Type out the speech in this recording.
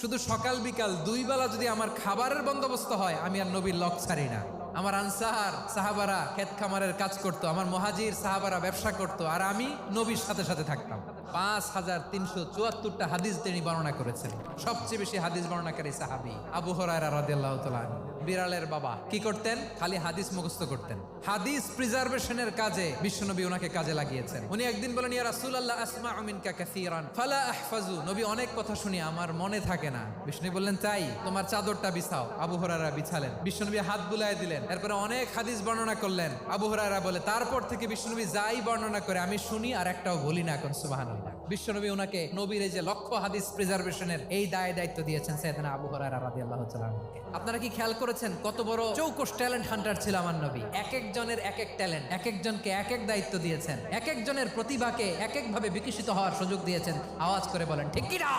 শুধু সকাল বিকাল দুই বেলা যদি আমার খাবারের বন্দোবস্ত হয়, আমি আর নবীর লক ছাড়ি না। আমার আনসার সাহাবারা ক্ষেত খামারের কাজ করত, আমার মুহাজির সাহাবারা ব্যবসা করত, আর আমি নবীর সাথে সাথে থাকতাম। 5374টা হাদিস তিনি বর্ণনা করেছেন। সবচেয়ে বেশি হাদিস বর্ণনাকারী সাহাবী আবু হুরায়রা রাদিয়াল্লাহু তাআলা আনহু। বিড়ালের বাবা কি করতেন? খালি হাদিস মুখস্থ করতেন। হাদিস প্রিজার্ভেশনের কাজে বিশ্বনবী ওনাকে কাজে লাগিয়েছেন। উনি একদিন বলেন, ইয়া রাসূলুল্লাহ আসমাউ মিনকা কাসীরান ফালা আহফাজু। নবী, অনেক কথা শুনি, আমার মনে থাকে না। বিষ্ণু বললেন, তাই তোমার চাদরটা বিছাও। আবু হুরায়রা বিছালেন। বিশ্বনবী হাত বুলায় দিলেন। এরপরে অনেক হাদিস বর্ণনা করলেন। আবু হুরায়রা বলে, তারপর থেকে বিশ্বনবী যাই বর্ণনা করে আমি শুনি আর একটাও বলি না। এখন সুবহানাল্লাহ। বিশ্বনবী ওনাকে নবীর এই যে লক্ষ হাদিস প্রিজার্ভেশনের এই দায়িত্ব দিয়েছেন সাইয়েদনা আবু হুরায়রা রাদিয়াল্লাহু তাআলা আনহুকে। আপনারা কি খেয়াল করেছেন কত বড় চৌকস ট্যালেন্ট হান্টার ছিল আমার নবী? এক একজনের এক এক ট্যালেন্ট, এক একজনকে এক এক দায়িত্ব দিয়েছেন, এক একজনের প্রতিভাকে এক একভাবে বিকশিত হওয়ার সুযোগ দিয়েছেন। আওয়াজ করে বলেন ঠিক কি না?